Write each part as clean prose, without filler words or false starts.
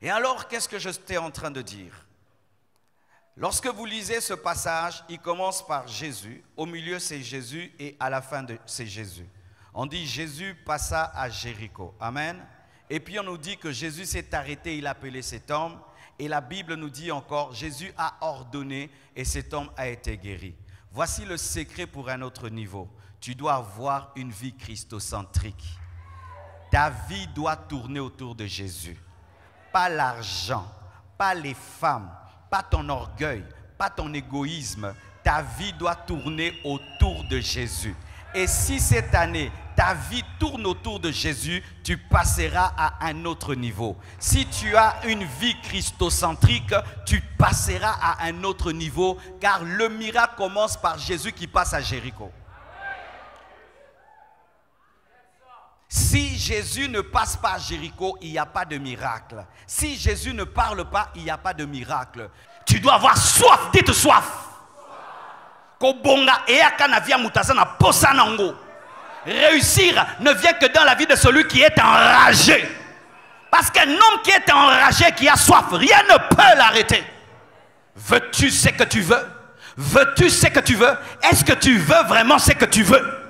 Et alors, qu'est-ce que j'étais en train de dire? Lorsque vous lisez ce passage, il commence par Jésus, au milieu c'est Jésus et à la fin c'est Jésus. On dit Jésus passa à Jéricho. Amen. Et puis on nous dit que Jésus s'est arrêté, il a appelé cet homme. Et la Bible nous dit encore, Jésus a ordonné et cet homme a été guéri. Voici le secret pour un autre niveau. Tu dois avoir une vie christocentrique. Ta vie doit tourner autour de Jésus. Pas l'argent, pas les femmes, pas ton orgueil, pas ton égoïsme. Ta vie doit tourner autour de Jésus. Et si cette année, ta vie tourne autour de Jésus, tu passeras à un autre niveau. Si tu as une vie christocentrique, tu passeras à un autre niveau, car le miracle commence par Jésus qui passe à Jéricho. Si Jésus ne passe pas à Jéricho, il n'y a pas de miracle. Si Jésus ne parle pas, il n'y a pas de miracle. Tu dois avoir soif, dites soif. Réussir ne vient que dans la vie de celui qui est enragé. Parce qu'un homme qui est enragé, qui a soif, rien ne peut l'arrêter. Veux-tu ce que tu veux? Veux-tu ce que tu veux? Est-ce que tu veux vraiment ce que tu veux?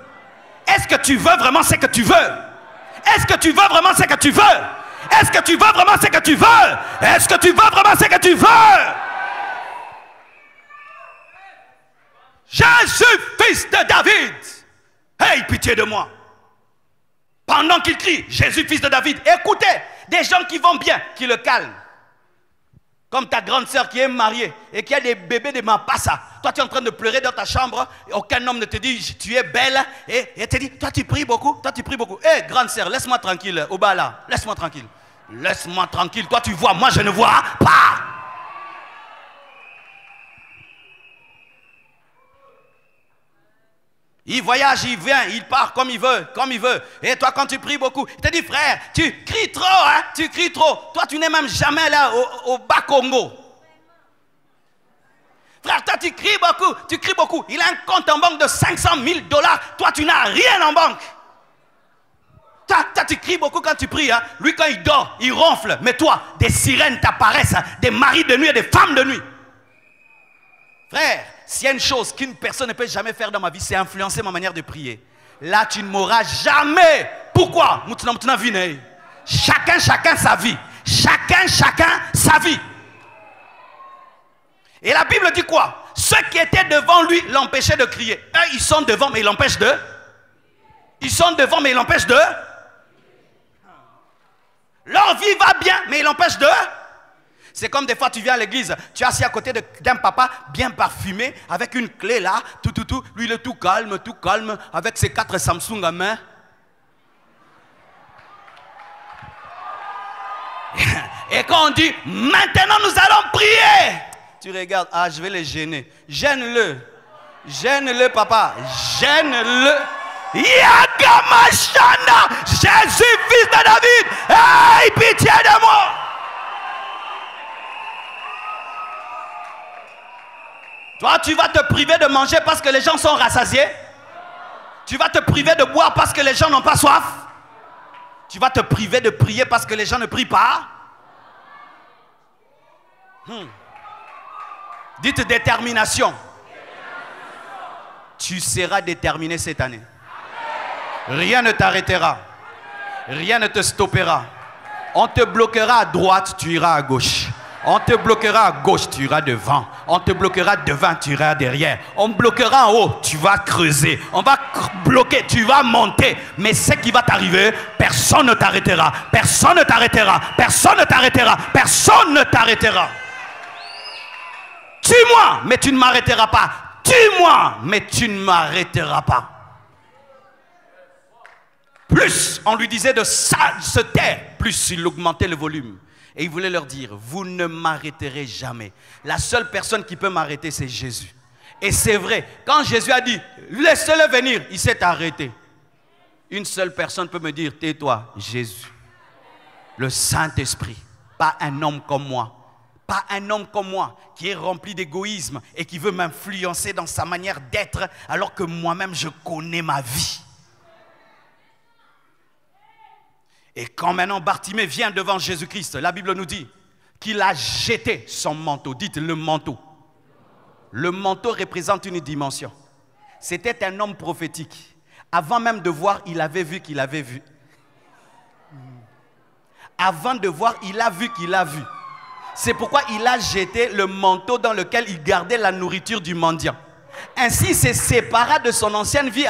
Est-ce que tu veux vraiment ce que tu veux? Est-ce que tu veux vraiment ce que tu veux? Est-ce que tu veux vraiment ce que tu veux? Est-ce que tu veux vraiment ce que tu veux? Je suis fils de David. Hey, pitié de moi. Pendant qu'il crie, Jésus, fils de David, écoutez, des gens qui vont bien, qui le calment. Comme ta grande sœur qui est mariée et qui a des bébés de Mapassa. Toi, tu es en train de pleurer dans ta chambre. Aucun homme ne te dit, tu es belle. Et te dit, toi, tu pries beaucoup. Toi, tu pries beaucoup. Hé, grande sœur, laisse-moi tranquille. Au bas là, laisse-moi tranquille. Laisse-moi tranquille. Toi, tu vois, moi, je ne vois pas. Il voyage, il vient, il part comme il veut, comme il veut. Et toi, quand tu pries beaucoup, il te dit, frère, tu cries trop, hein? Tu cries trop. Toi, tu n'es même jamais là au bas Congo. Frère, toi, tu cries beaucoup, tu cries beaucoup. Il a un compte en banque de 500 000 $. Toi, tu n'as rien en banque. Toi, tu cries beaucoup quand tu pries. Hein? Lui, quand il dort, il ronfle. Mais toi, des sirènes t'apparaissent, des maris de nuit et des femmes de nuit. Frère, s'il y a une chose qu'une personne ne peut jamais faire dans ma vie, c'est influencer ma manière de prier. Là, tu ne m'auras jamais. Pourquoi? Chacun sa vie. Chacun sa vie. Et la Bible dit quoi? Ceux qui étaient devant lui l'empêchaient de crier. Eux, ils sont devant, mais ils l'empêchent de. Ils sont devant, mais ils l'empêchent de. Leur vie va bien, mais ils l'empêchent de. C'est comme des fois tu viens à l'église, tu es assis à côté d'un papa bien parfumé, avec une clé là, tout. Lui il est tout calme, avec ses 4 Samsung à main. Et quand on dit, maintenant nous allons prier, tu regardes, ah je vais les gêner. Gêne-le, papa, gêne-le. Yagamashana, Jésus fils de David, aie pitié de moi. Toi, tu vas te priver de manger parce que les gens sont rassasiés. Tu vas te priver de boire parce que les gens n'ont pas soif. Tu vas te priver de prier parce que les gens ne prient pas. Dites détermination. Tu seras déterminé cette année. Rien ne t'arrêtera. Rien ne te stoppera. On te bloquera à droite, tu iras à gauche. On te bloquera à gauche, tu iras devant. On te bloquera devant, tu iras derrière. On bloquera en haut, tu vas creuser. On va bloquer, tu vas monter. Mais ce qui va t'arriver, personne ne t'arrêtera. Personne ne t'arrêtera. Personne ne t'arrêtera. Personne ne t'arrêtera. Tue-moi, mais tu ne m'arrêteras pas. Tue-moi, mais tu ne m'arrêteras pas. Plus on lui disait de se taire, plus il augmentait le volume. Et il voulait leur dire, vous ne m'arrêterez jamais. La seule personne qui peut m'arrêter, c'est Jésus. Et c'est vrai, quand Jésus a dit, laissez-le venir, il s'est arrêté. Une seule personne peut me dire, tais-toi, Jésus. Le Saint-Esprit, pas un homme comme moi. Pas un homme comme moi qui est rempli d'égoïsme et qui veut m'influencer dans sa manière d'être alors que moi-même je connais ma vie. Et quand maintenant Bartimée vient devant Jésus-Christ, la Bible nous dit qu'il a jeté son manteau. Dites le manteau. Le manteau représente une dimension. C'était un homme prophétique. Avant même de voir, il avait vu qu'il avait vu. Avant de voir, il a vu qu'il a vu. C'est pourquoi il a jeté le manteau dans lequel il gardait la nourriture du mendiant. Ainsi, il se sépara de son ancienne vie.